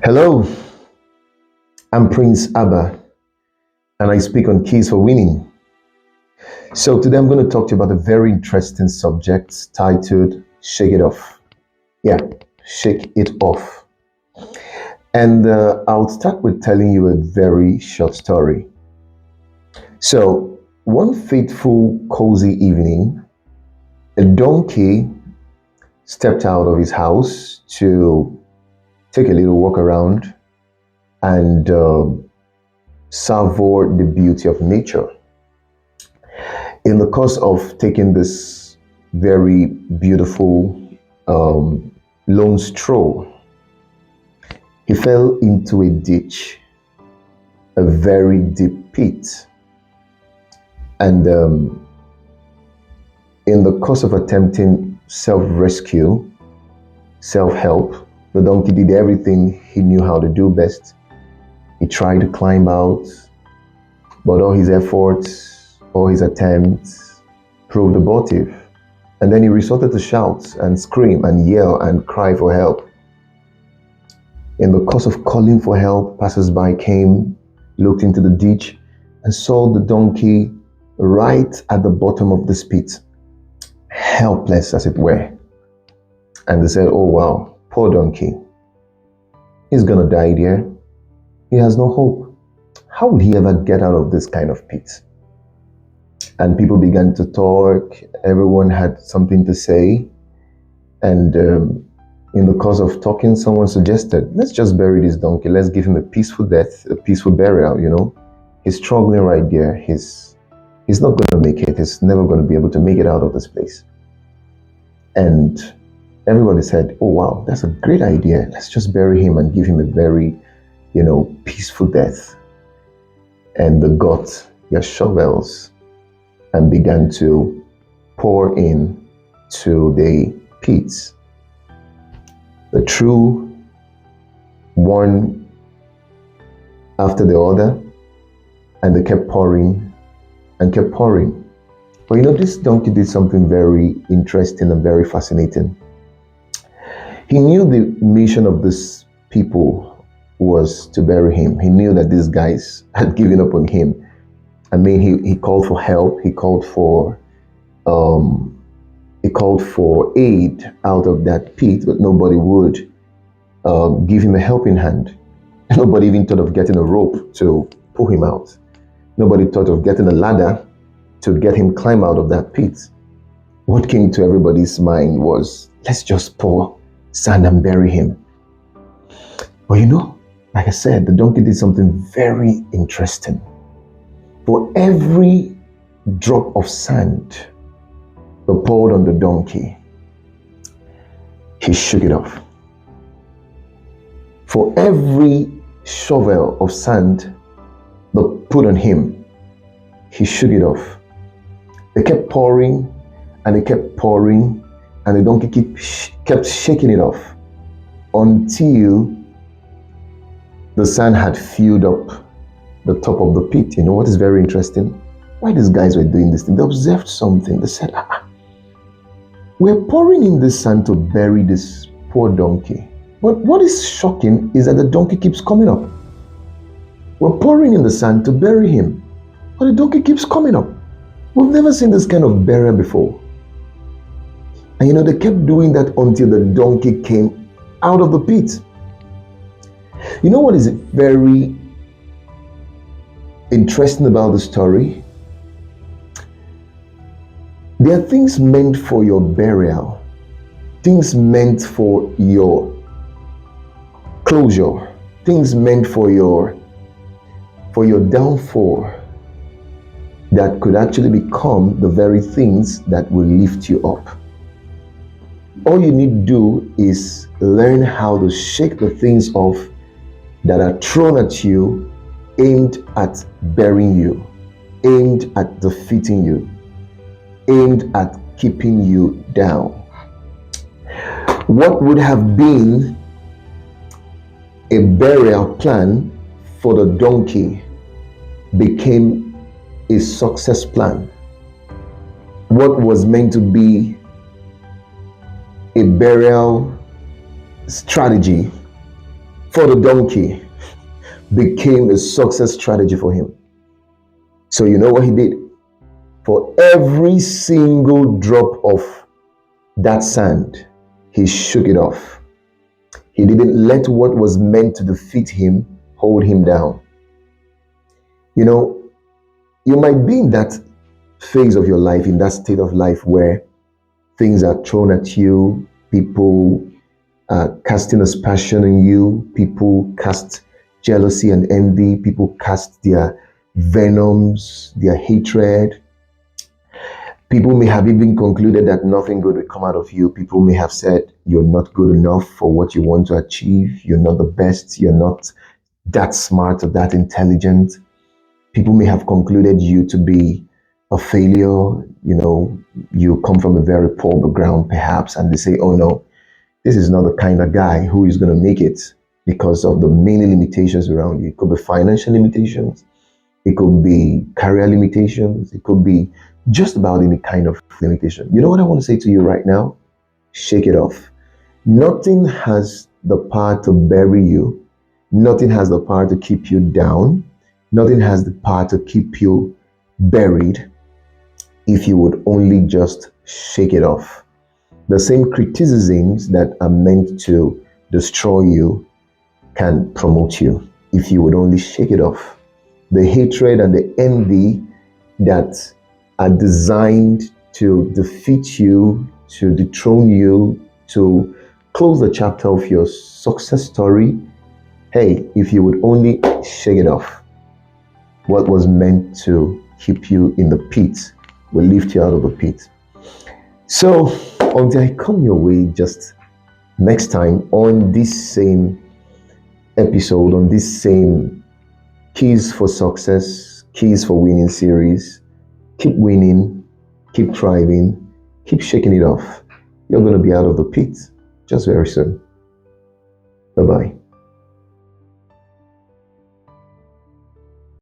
Hello, I'm Prince Abba, and I speak on keys for winning. So today I'm going to talk to you about a very interesting subject titled "Shake It Off." Yeah, shake it off. And I'll start with telling you a very short story. So one fateful, cozy evening, a donkey stepped out of his house to take a little walk around and savor the beauty of nature. In the course of taking this very beautiful um, lone stroll, he fell into a ditch, a very deep pit. And in the course of attempting self rescue, self help, the donkey did everything he knew how to do best. He tried to climb out, but all his efforts, all his attempts proved abortive. And then he resorted to shout and scream and yell and cry for help. In the course of calling for help, passers-by came, looked into the ditch, and saw the donkey right at the bottom of the pit, helpless as it were. And they said, "Oh wow, poor donkey. He's gonna die there. He has no hope. How would he ever get out of this kind of pit?" And people began to talk. Everyone had something to say. And in the course of talking, someone suggested, "Let's just bury this donkey. Let's give him a peaceful death, a peaceful burial, you know. He's struggling right there. He's not going to make it. He's never going to be able to make it out of this place." And everybody said, "Oh, wow, that's a great idea. Let's just bury him and give him a very, peaceful death." And they got their shovels and began to pour in to the pits. The true one after the other, and they kept pouring and kept pouring. But this donkey did something very interesting and very fascinating. He knew the mission of these people was to bury him. He knew that these guys had given up on him. I mean, he called for help. He called for aid out of that pit, but nobody would give him a helping hand. Nobody even thought of getting a rope to pull him out. Nobody thought of getting a ladder to get him climb out of that pit. What came to everybody's mind was, let's just pour sand and bury him. But like I said, the donkey did something very interesting. For every drop of sand they poured on the donkey, he shook it off. For every shovel of sand they put on him, he shook it off. They kept pouring and they kept pouring, and the donkey kept shaking it off until the sand had filled up the top of the pit. You know what is very interesting? Why these guys were doing this thing? They observed something. They said, we're pouring in this sand to bury this poor donkey. But what is shocking is that the donkey keeps coming up. We're pouring in the sand to bury him, but the donkey keeps coming up. We've never seen this kind of burial before. And they kept doing that until the donkey came out of the pit. You know what is very interesting about the story? There are things meant for your burial, things meant for your closure, things meant for your downfall that could actually become the very things that will lift you up. All you need to do is learn how to shake the things off that are thrown at you, aimed at burying you, aimed at defeating you, aimed at keeping you down. What would have been a burial plan for the donkey became a success plan. What was meant to be a burial strategy for the donkey became a success strategy for him. So you know what he did? For every single drop of that sand, he shook it off. He didn't let what was meant to defeat him hold him down. You know, you might be in that phase of your life, in that state of life where things are thrown at you, people are casting aspersion on you, people cast jealousy and envy, people cast their venoms, their hatred. People may have even concluded that nothing good will come out of you. People may have said you're not good enough for what you want to achieve. You're not the best. You're not that smart or that intelligent. People may have concluded you to be a failure. You know, you come from a very poor background, perhaps, and they say, oh no, this is not the kind of guy who is going to make it because of the many limitations around you. It could be financial limitations. It could be career limitations. It could be just about any kind of limitation. You know what I want to say to you right now? Shake it off. Nothing has the power to bury you. Nothing has the power to keep you down. Nothing has the power to keep you buried if you would only just shake it off. The same criticisms that are meant to destroy you can promote you if you would only shake it off. The hatred and the envy that are designed to defeat you, to dethrone you, to close the chapter of your success story. Hey, if you would only shake it off, what was meant to keep you in the pit will lift you out of the pit. So, until I come your way just next time on this same episode, on this same Keys for Success, Keys for Winning series, keep winning, keep thriving, keep shaking it off. You're going to be out of the pit just very soon. Bye-bye.